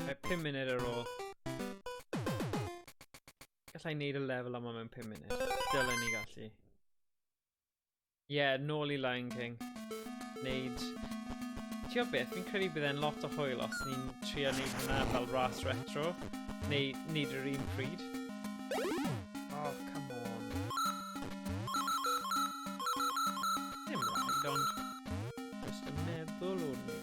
Right, 5 munud ar ôl. Gallai neud y lefel yma mewn 5 munud. Dylen ni gallu. Ie, nôl i Lion King. Neud... Tio beth, fi'n credu bydd e'n lot o hwyl os ni'n trio neud hwnna fel ras retro. Neu neud yr un pryd. Oh, come on. Dim rhaid, ond... Just yn meddwl o'r ni.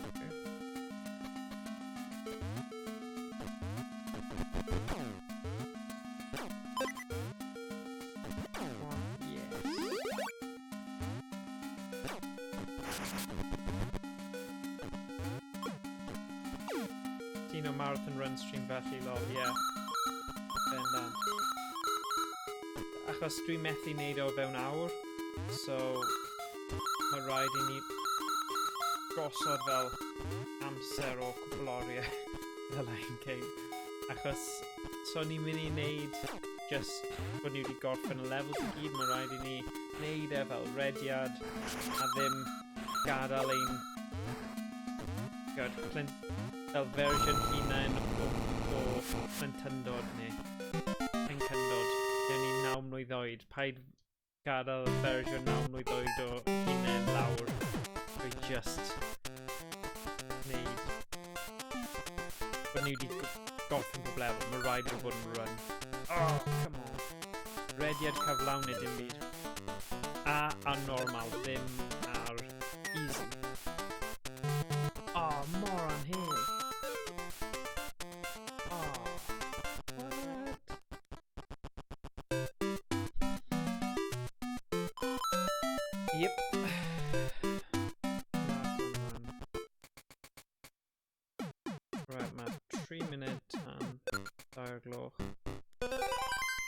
Un o marathon run stream felly lol, ie. Bendant. Achos dwi'n methu neud o fewn awr, so mae rhaid I ni gosod fel amser o cwpl oriau fel Lion King. Achos so ni'n mynd I neud just bod ni wedi gorffen y levels I gyd, mae rhaid I ni neud e fel rediad a ddim gadael ein Flint fel fersiwn hunain o Flintyndod neu Encyndod. Newn ni 9 mlwydd oed. Paid gadael y fersiwn 9 mlwydd oed o hunain lawr. Dwi just neud. Bod ni wedi gorffen pob lefel. Mae rhaid I fod yn run. Oh, come on. Rediad cyflawn dim byd. A normal, ddim ar easy. Oh, mor anheg. Oh, what? Yep. gloch.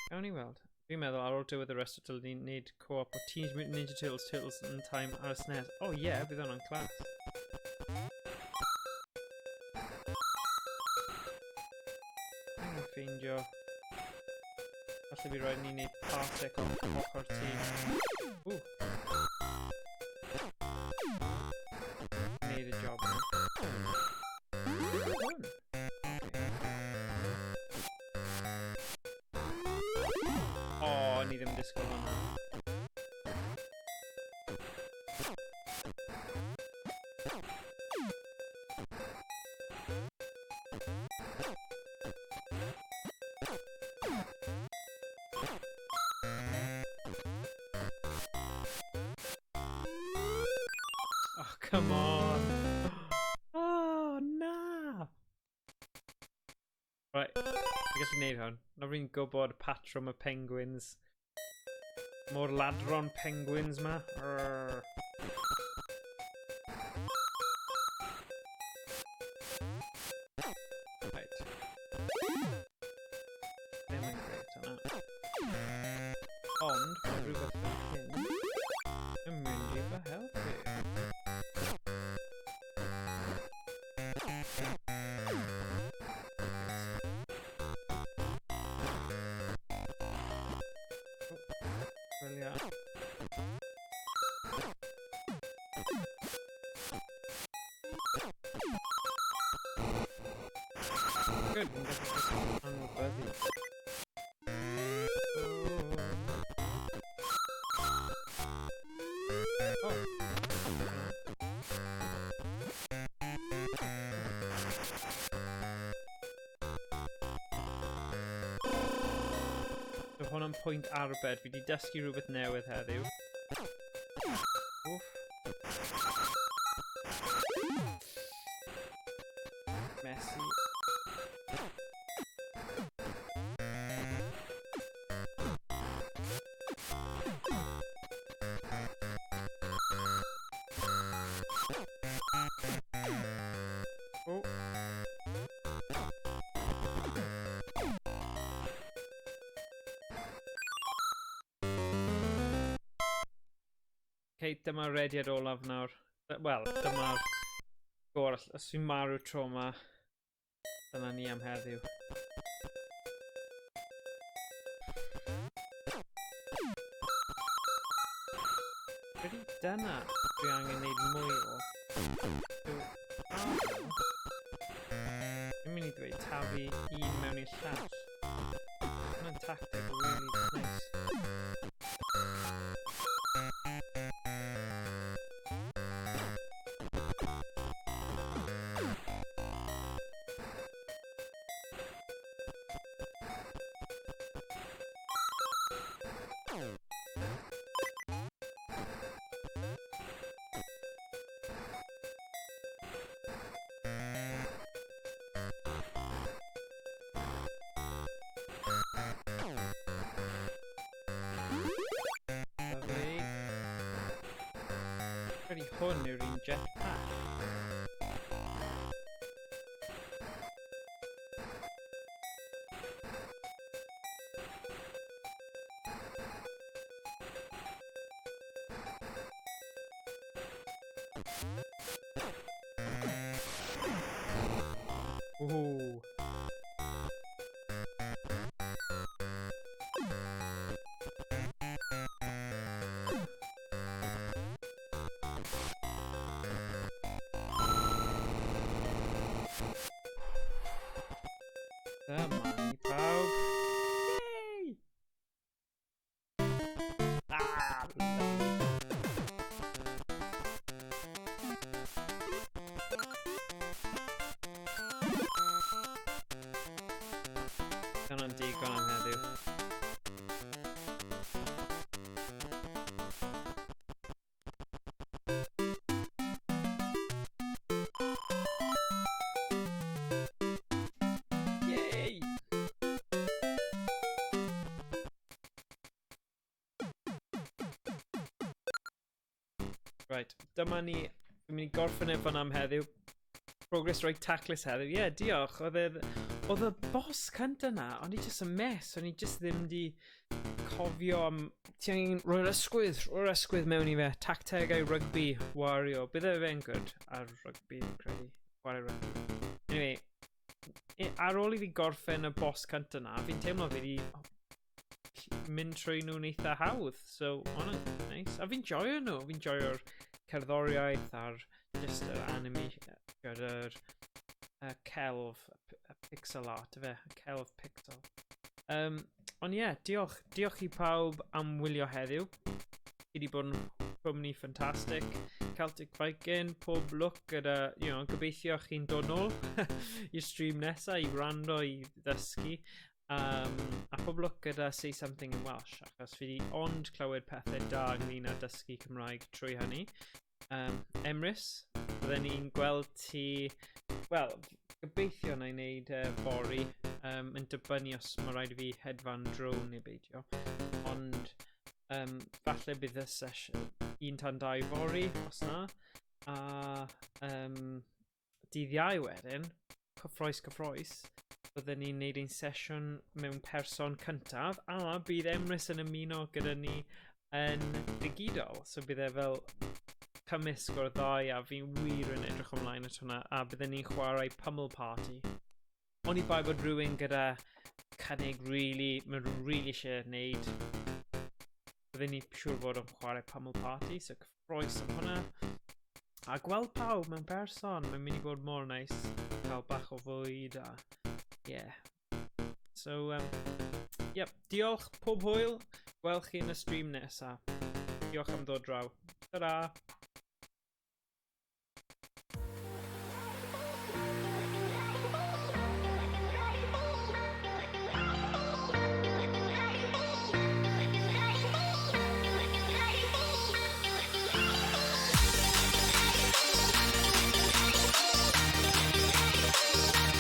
Gawn ni weld. Fi'n meddwl ar ôl dywydd y rest o dylwn ni'n neud co-op o Teenage Mutant Ninja Turtles, Turtles in Time ar y SNES. Oh yeah, bydd hwnna'n class. Angen ffeindio... Falle fi roed ni'n neud parsec o ochr ti. Ww. Neud y job yna. Hwn. O, ni ddim yn disgwyl hwnna. Oh, come on. Oh, na. Right, I guess we need hwn. Na fi'n gwybod patrwm y penguins. Mor ladron penguins ma. Arr. Right. Ddim yn greit hwnna. Ond, mae rhywbeth fel hyn yn mynd i fy helpu. Brilliant. Good, I'm just unworthy. Oh. So hwnna'n pwynt arbed, fi wedi dysgu rhywbeth newydd heddiw. Wff. Messy. Oh. Okay, dyma'r rediad olaf nawr. Wel, dyma'r gorall. Os fi'n marw tro ma, dyna ni am heddiw. Really, dyna dwi angen neud mwy o. So, dwi'n mynd i ddweud tafu un mewn i'r llall. Hwna'n tactic really nice. Hwn yw'r un jetpack. Ooh. Come on, pawb. Yay! Ah, lovely. Dyna'n digon am heddiw. Right, dyma ni. Fi'n mynd i gorffen efo am heddiw. Progress reit taclus heddiw. Ie, diolch. Oedd oedd y boss cyntaf na, ond i just yn mes, o'n i just ddim di cofio am... Ti angen roi'r ysgwydd mewn i fe, tactegau rygbi, Wario. Bydd e fe'n good ar rygbi, credu, chwarae rygbi. Anyway, ar ôl i fi gorffen y boss cyntaf na, fi'n teimlo fi di mynd trwy nhw'n eitha hawdd, so hwnna'n nice. A fi'n joio nhw, fi'n joio'r cerddoriaeth a'r just yr anime gyda'r celf, y pixel art fe, y celf pixel. Ond ie, diolch i pawb am wylio heddiw. Chi wedi bod yn cwmni ffantastig. Celtic Viking, pob lwc gyda, gobeithio chi'n dod nôl i'r stream nesa i wrando i ddysgu. A pob lwc gyda Say Something in Welsh, achos fi wedi ond clywed pethau da ynglyn â dysgu Cymraeg trwy hynny. Emrys, bydden ni'n gweld ti, wel, gobeithio na i wneud bori, yn dibynnu os mae rhaid i fi hedfan drone neu beidio, ond falle bydd y sesiwn 1 tan 2 bori, os na, a dydd Iau wedyn, cyffroes, bydden ni'n neud ein sesiwn mewn person cyntaf, a bydd Emrys yn ymuno gyda ni yn digidol, so bydd e fel cymysg o'r ddau, a fi'n wir yn edrych ymlaen at hwnna, a bydden ni'n chwarae pummel party. Oni bai bod rhywun gyda cynnig mae'n really eisiau wneud, bydden ni'n siŵr fod yn chwarae pummel party, so cyffroes am hwnna. A gweld pawb mewn person, mae'n mynd i bod mor nice, cael bach o fwyd, a yeah. So, diolch pob hwyl, gweld chi yn y stream nesaf. Diolch am ddod draw. Ta-da!